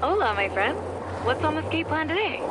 Hola, my friend. What's on the skate plan today?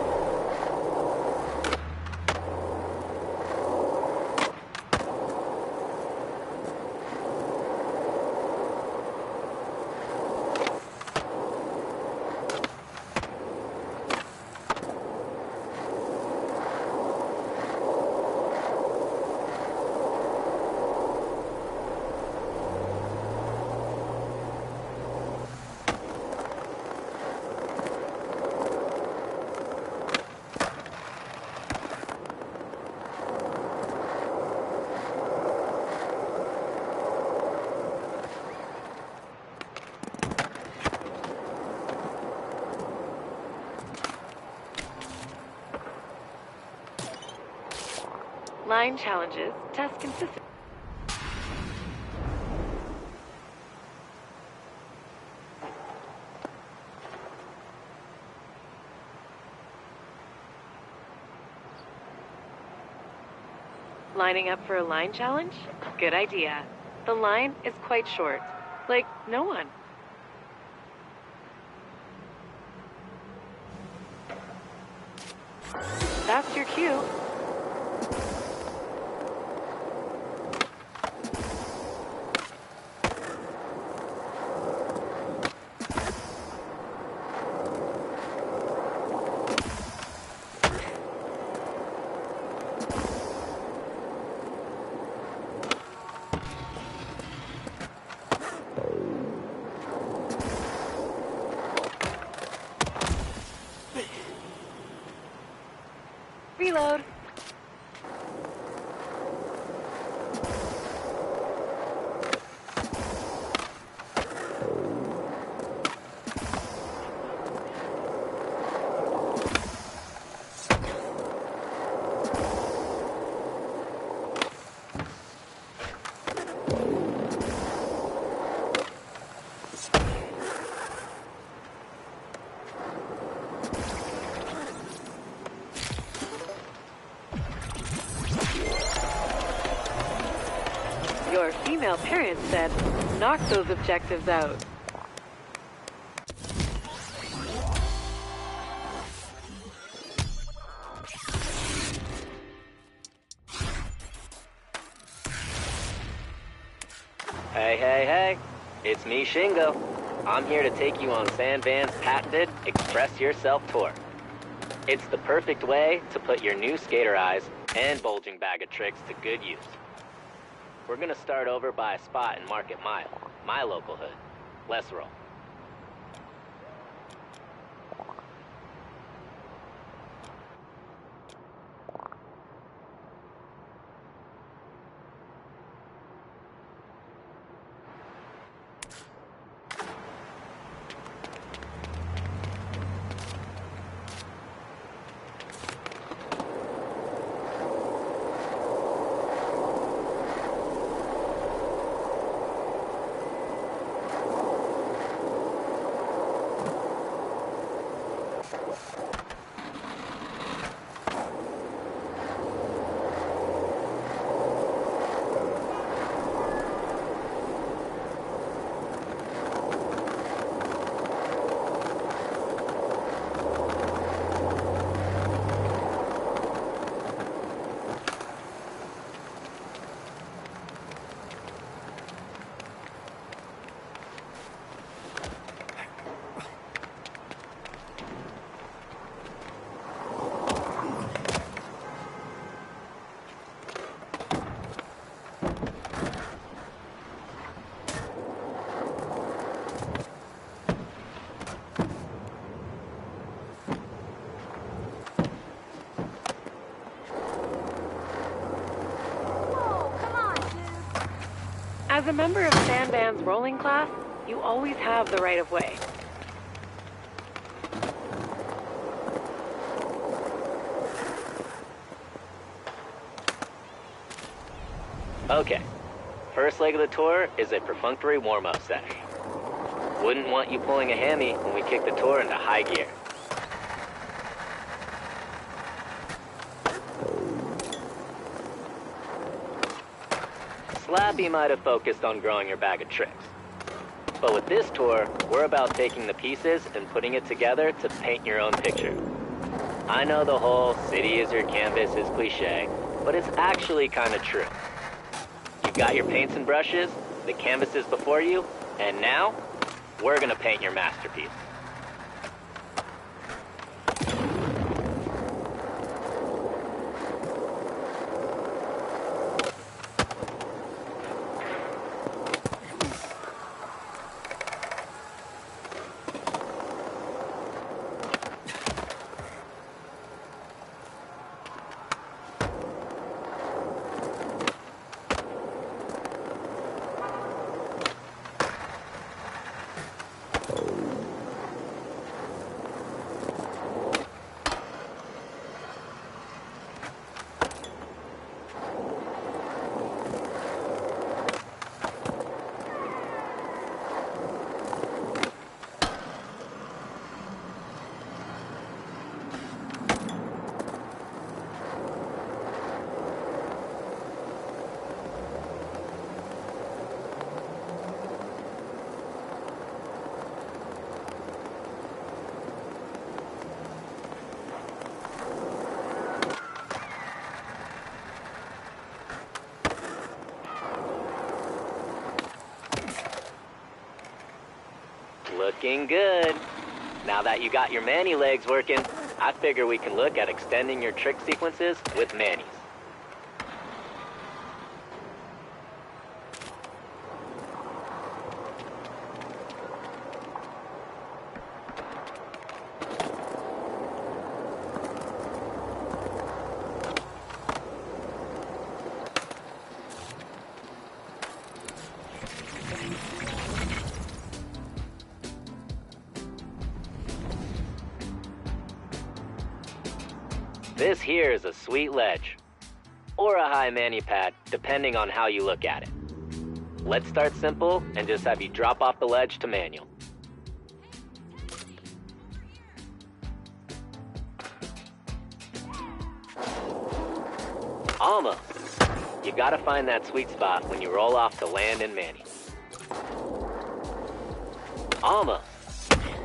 Line challenges, test consistency. Lining up for a line challenge? Good idea. The line is quite short. Like, no one. That's your cue. Reload. Your female parents said, knock those objectives out. Hey, it's me, Shingo. I'm here to take you on Sandvan's patented Express Yourself tour. It's the perfect way to put your new skater eyes and bulging bag of tricks to good use. We're gonna start over by a spot in Market Mile, my local hood. Let's roll. As a member of Sandvan's rolling class, you always have the right of way. Okay, first leg of the tour is a perfunctory warm-up session. Wouldn't want you pulling a hammy when we kick the tour into high gear. Slappy might have focused on growing your bag of tricks. But with this tour, we're about taking the pieces and putting it together to paint your own picture. I know the whole city is your canvas is cliche, but it's actually kind of true. You've got your paints and brushes, the canvas is before you, and now, we're gonna paint your masterpiece. Looking good. Now that you got your Manny legs working, I figure we can look at extending your trick sequences with Manny's. This here is a sweet ledge, or a high mani pad, depending on how you look at it. Let's start simple and just have you drop off the ledge to manual. Almost. You gotta find that sweet spot when you roll off to land in mani. Almost.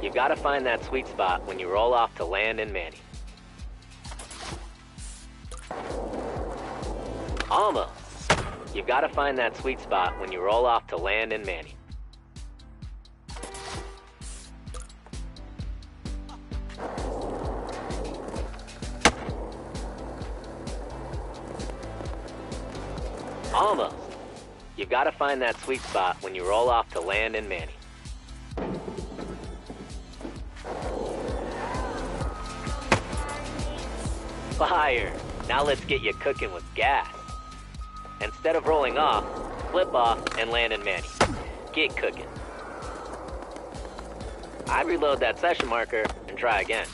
You gotta find that sweet spot when you roll off to land in mani. Almost. You've got to find that sweet spot when you roll off to land in Manny. Almost. You've got to find that sweet spot when you roll off to land in Manny. Fire! Now let's get you cooking with gas. Instead of rolling off, flip off and land in Manny. Get cooking. I reload that session marker and try again.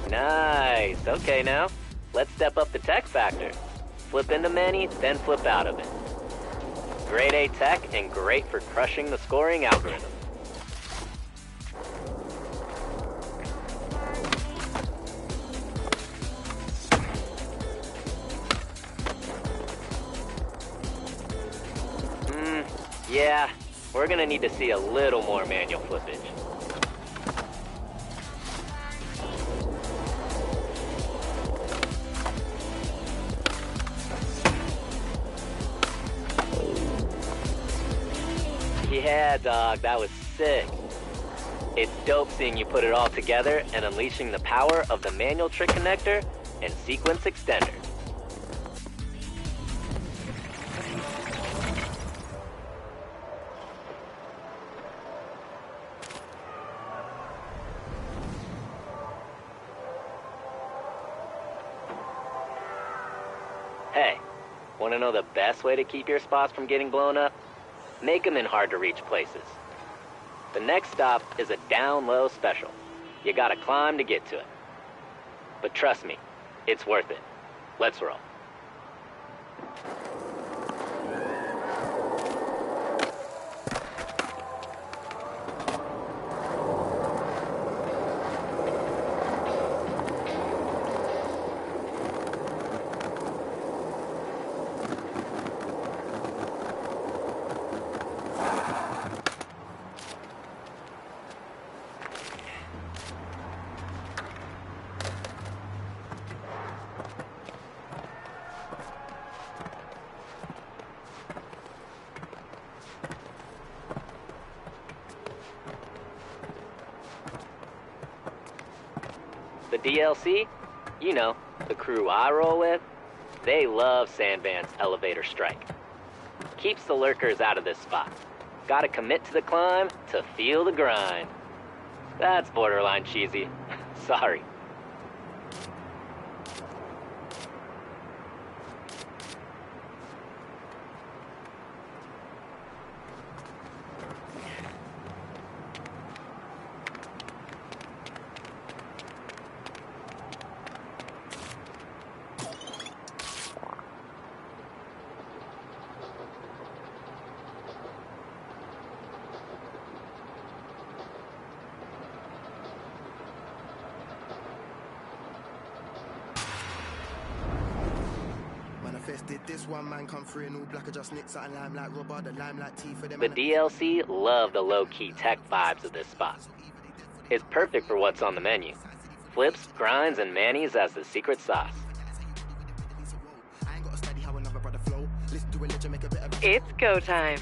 Nice. Okay now, let's step up the tech factor. Flip into Manny, then flip out of it. Grade A tech and great for crushing the scoring algorithm. Yeah, we're gonna need to see a little more manual flippage. Yeah, dog, that was sick. It's dope seeing you put it all together and unleashing the power of the manual trick connector and sequence extender. Hey, want to know the best way to keep your spots from getting blown up? Make them in hard-to-reach places. The next stop is a down-low special. You gotta climb to get to it. But trust me, it's worth it. Let's roll. DLC, you know, the crew I roll with, they love Sandvan's elevator strike. Keeps the lurkers out of this spot. Gotta commit to the climb to feel the grind. That's borderline cheesy. Sorry. This one man come through in all black, I just nicked something limelight rubber, the limelight tea for them. The DLC love the low-key tech vibes of this spot. It's perfect for what's on the menu. Flips, grinds, and manis as the secret sauce. It's go time.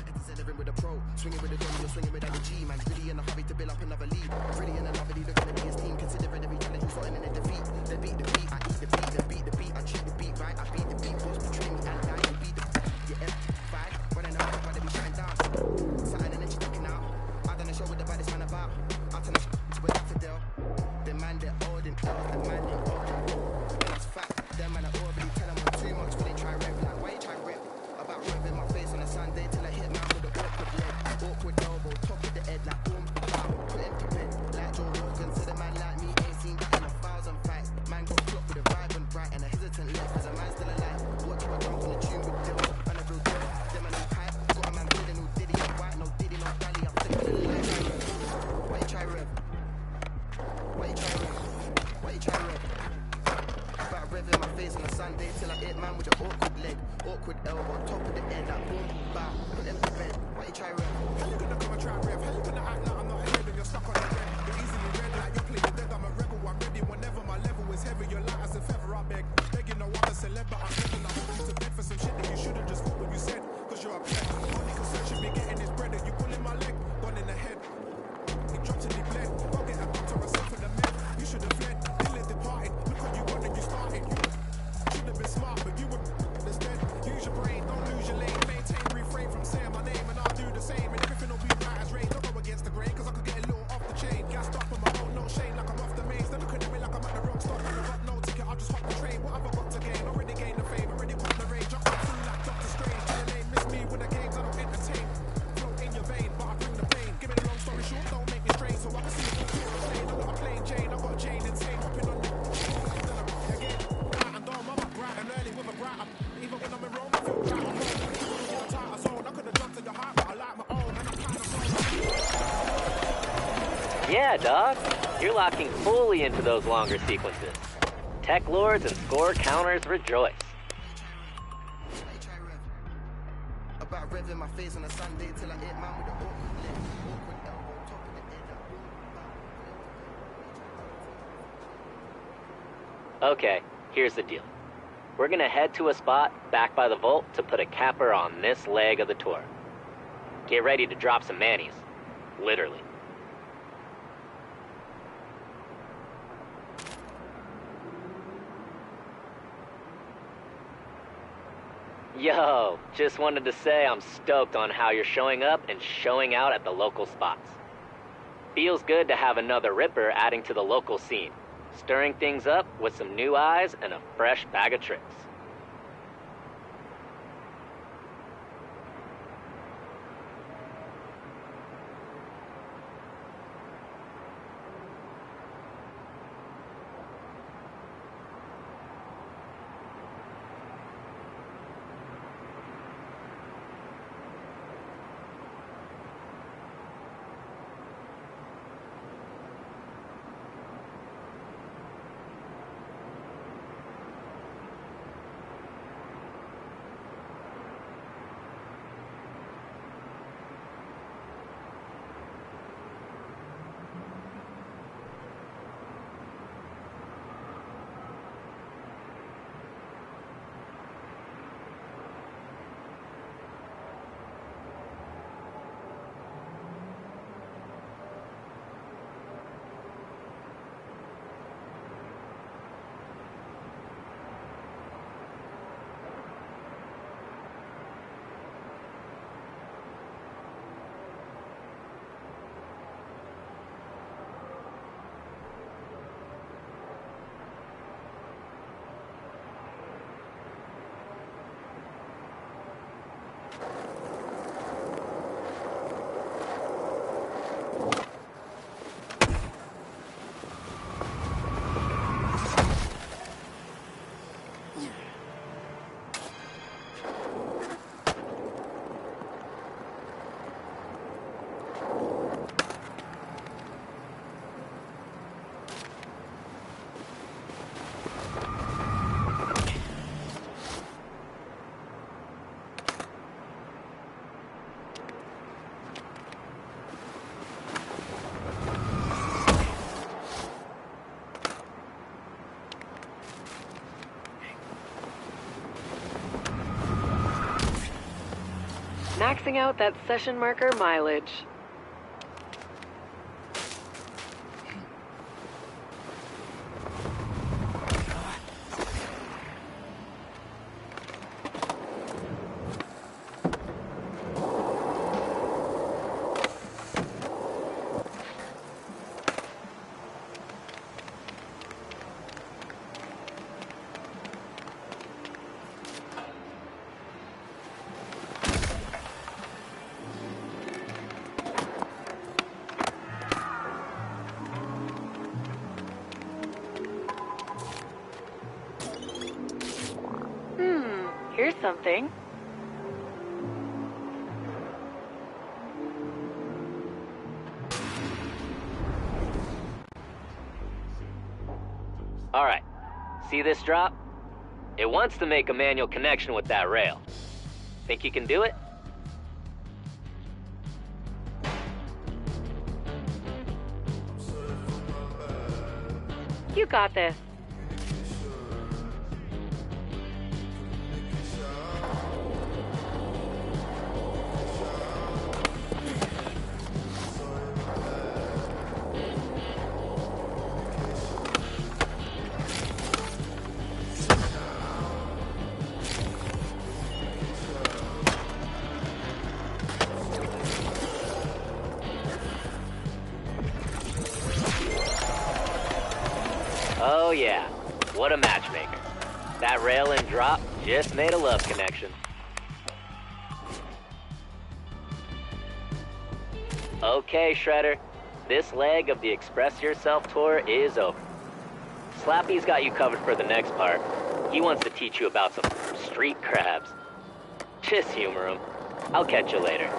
Yeah, dog. You're locking fully into those longer sequences. Tech lords and score counters rejoice. Okay, here's the deal. We're gonna head to a spot back by the vault to put a capper on this leg of the tour. Get ready to drop some manis. Literally. Yo, just wanted to say I'm stoked on how you're showing up and showing out at the local spots. Feels good to have another Ripper adding to the local scene, stirring things up with some new eyes and a fresh bag of tricks. maxing out that session marker mileage. Here's something. Alright, see this drop? It wants to make a manual connection with that rail. Think you can do it? You got this. Oh yeah, what a matchmaker. That rail and drop just made a love connection. Okay, Shredder, this leg of the Express Yourself tour is over. Slappy's got you covered for the next part. He wants to teach you about some street crabs. Just humor him. I'll catch you later.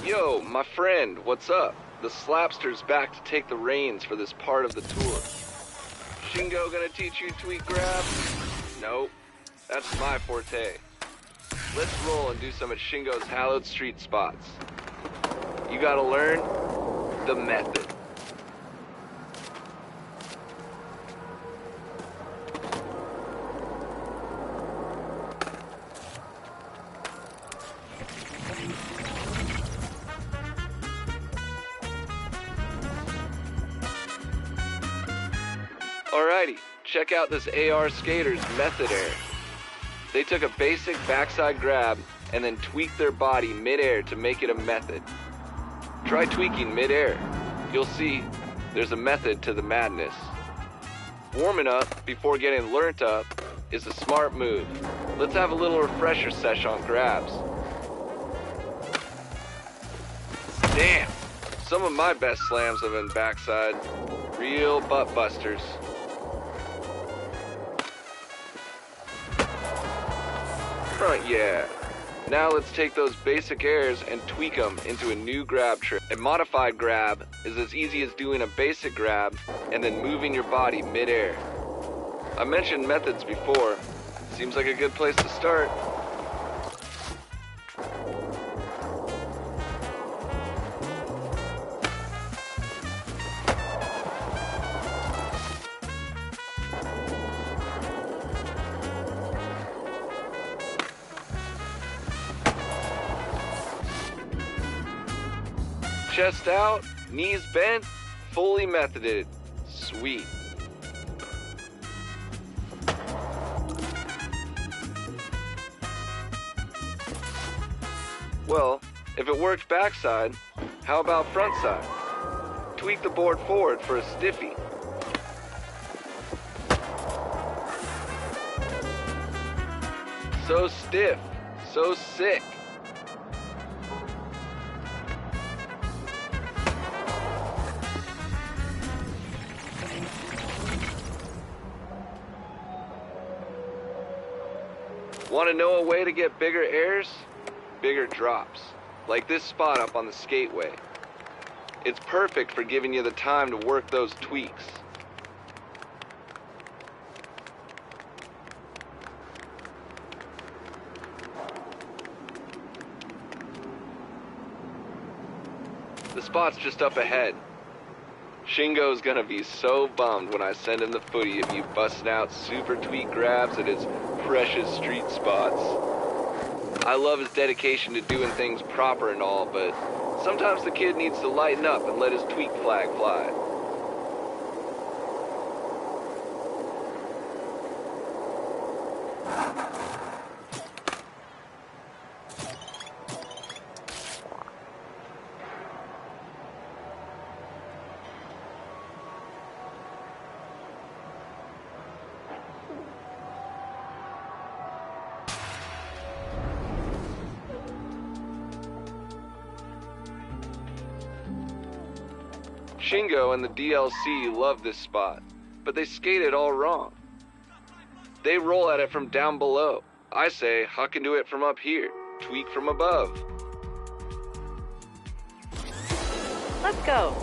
Yo, my friend, what's up? The Slapster's back to take the reins for this part of the tour. Shingo gonna teach you tweet grab? Nope, that's my forte. Let's roll and do some of Shingo's hallowed street spots. You gotta learn the method. Alrighty, check out this AR skater's method air. They took a basic backside grab and then tweaked their body mid-air to make it a method. Try tweaking mid-air. You'll see there's a method to the madness. Warming up before getting learnt up is a smart move. Let's have a little refresher sesh on grabs. Damn, some of my best slams have been backside. Real butt busters. Front, yeah. Now let's take those basic airs and tweak them into a new grab trick. A modified grab is as easy as doing a basic grab and then moving your body mid-air. I mentioned methods before. Seems like a good place to start. Chest out, knees bent, fully methoded. Sweet. Well, if it worked backside, how about front side? Tweak the board forward for a stiffy. So stiff, so sick. Want to know a way to get bigger airs? Bigger drops. Like this spot up on the skateway. It's perfect for giving you the time to work those tweaks. spot's just up ahead. Shingo's gonna be so bummed when I send him the footy of you busting out super tweak grabs at his precious street spots. I love his dedication to doing things proper and all, but sometimes the kid needs to lighten up and let his tweak flag fly. Shingo and the DLC love this spot, but they skate it all wrong. They roll at it from down below. I say, huck into it from up here, tweak from above. Let's go.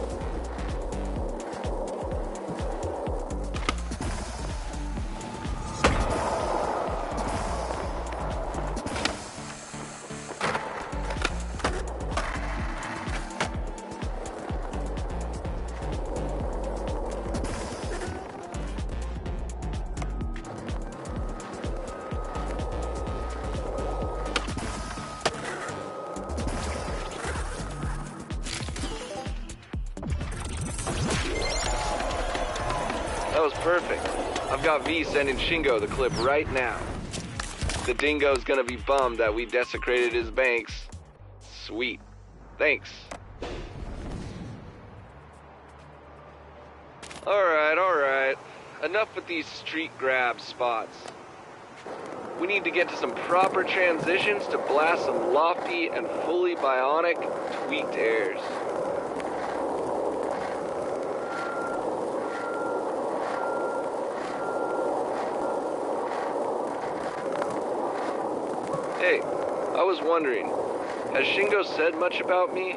That was perfect. I've got V sending Shingo the clip right now. The dingo's gonna be bummed that we desecrated his banks. Sweet. Thanks. Alright. Enough with these street grab spots. We need to get to some proper transitions to blast some lofty and fully bionic tweaked airs. Hey, I was wondering, has Shingo said much about me?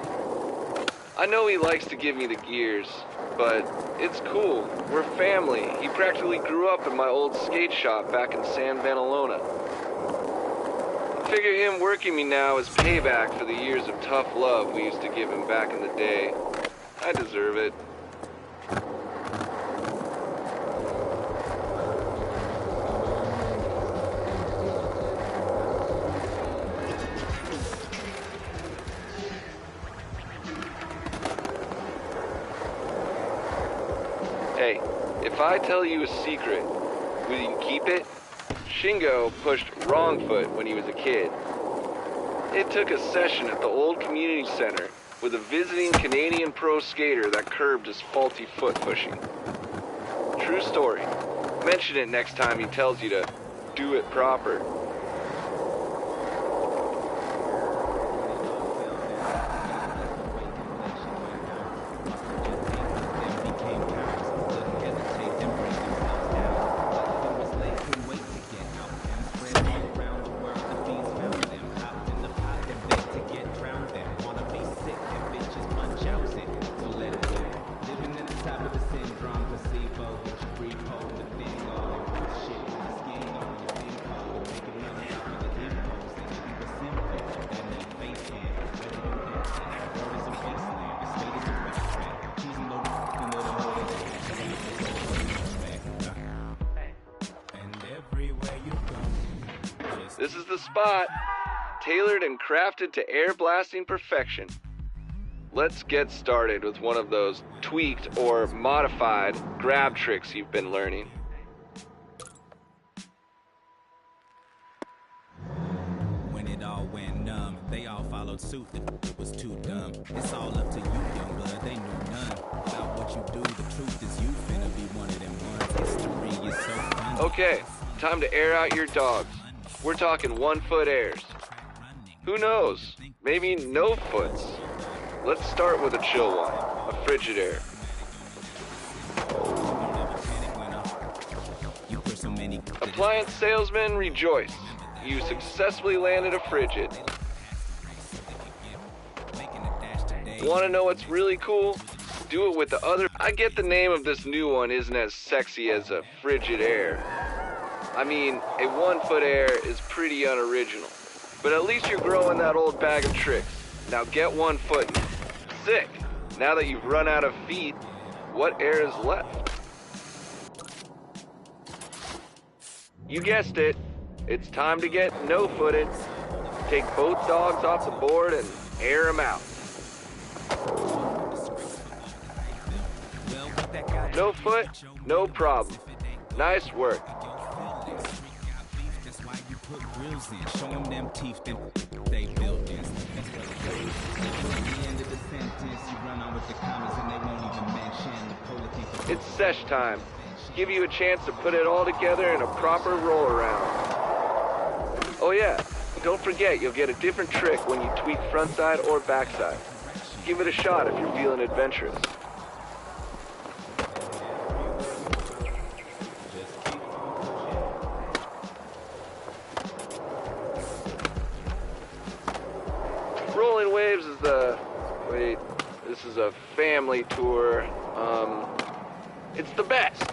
I know he likes to give me the gears, but it's cool. We're family. He practically grew up in my old skate shop back in San Vanalona. I figure him working me now is payback for the years of tough love we used to give him back in the day. I deserve it. Hey, if I tell you a secret, will you keep it? Shingo pushed wrong foot when he was a kid. It took a session at the old community center with a visiting Canadian pro skater that curbed his faulty foot pushing. True story. Mention it next time he tells you to do it proper. This is the spot, tailored and crafted to air blasting perfection. Let's get started with one of those tweaked or modified grab tricks you've been learning. When it all went numb, they all followed suit. It was too dumb. It's all up to you, young blood. They knew none about what you do. The truth is you finna be one of them ones. History is so fun. Okay, time to air out your dogs. We're talking 1 foot airs. Who knows? Maybe no foots. Let's start with a chill one, a frigid air. Appliance salesman, rejoice. You successfully landed a frigid. Want to know what's really cool? Do it with the other. I get the name of this new one isn't as sexy as a frigid air. I mean, a 1 foot air is pretty unoriginal. But at least you're growing that old bag of tricks. Now get 1 foot. Sick. Now that you've run out of feet, what air is left? You guessed it. It's time to get no-footed. Take both dogs off the board and air them out. No foot, no problem. Nice work. It's sesh time. Give you a chance to put it all together in a proper roll around. Oh yeah, don't forget you'll get a different trick when you tweak frontside or backside. Give it a shot if you're feeling adventurous. Rolling Waves is this is a family tour. It's the best.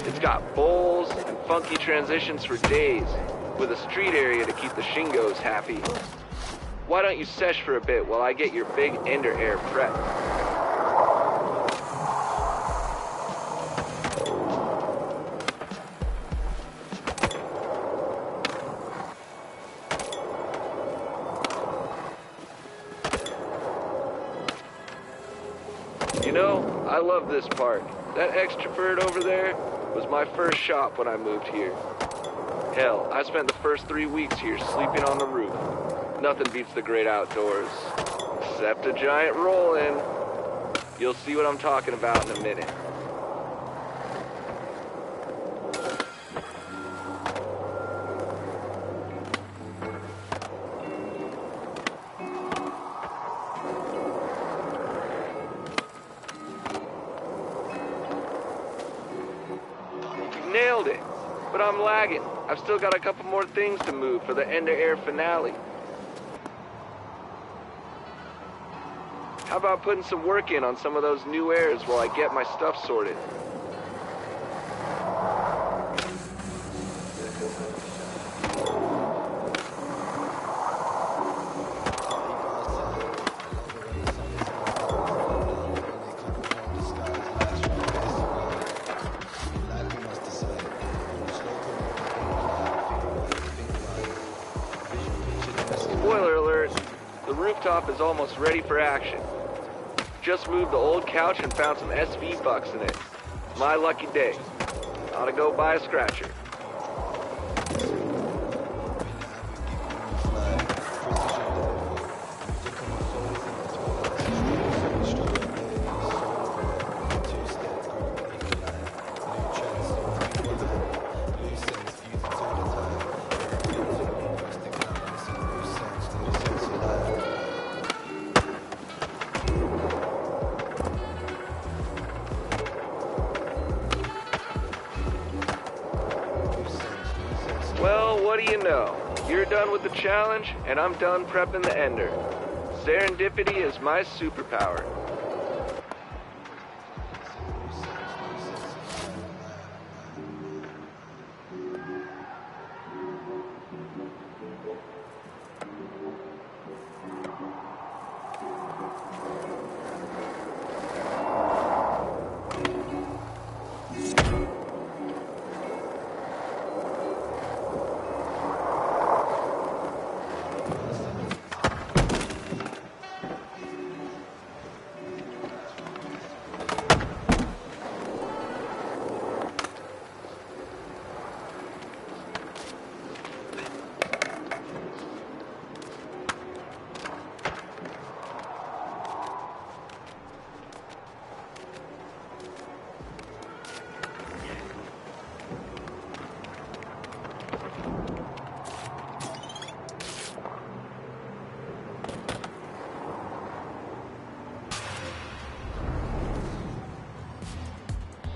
It's got bowls and funky transitions for days, with a street area to keep the Shingos happy. Why don't you sesh for a bit while I get your big Ender Air prepped? You know, I love this park. That extra bird over there was my first shop when I moved here. Hell, I spent the first 3 weeks here sleeping on the roof. Nothing beats the great outdoors, except a giant roll-in. You'll see what I'm talking about in a minute. Nailed it, but I'm lagging. I've still got a couple more things to move for the Ender Air finale. How about putting some work in on some of those new airs while I get my stuff sorted? Spoiler alert, the rooftop is almost ready for action. Just moved the old couch and found some SV bucks in it. My lucky day. Ought to go buy a scratcher. Well, what do you know? You're done with the challenge, and I'm done prepping the Ender. Serendipity is my superpower.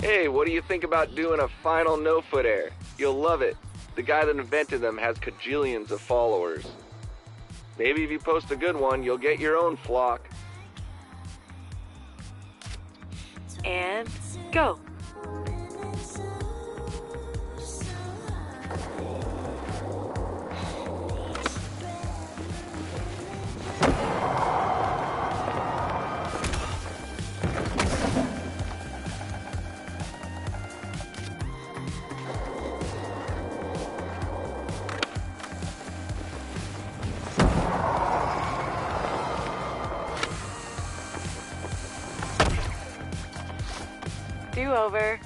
Hey, what do you think about doing a final no-foot air? You'll love it. The guy that invented them has cajillions of followers. Maybe if you post a good one, you'll get your own flock. And go. Do-over.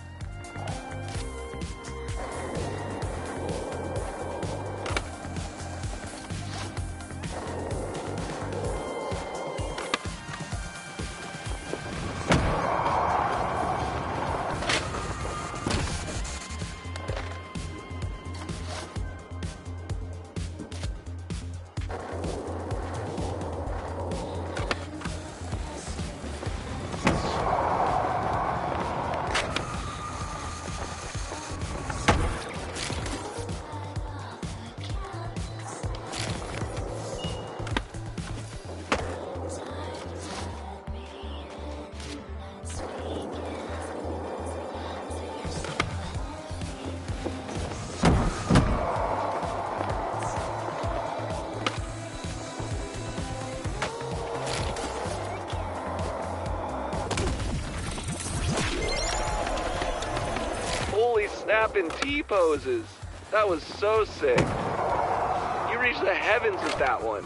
Snapping T-poses. That was so sick. You reached the heavens with that one.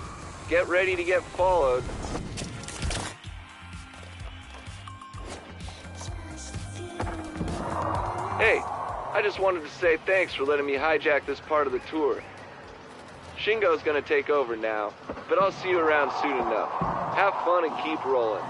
Get ready to get followed. Hey, I just wanted to say thanks for letting me hijack this part of the tour. Shingo's gonna take over now, but I'll see you around soon enough. Have fun and keep rolling.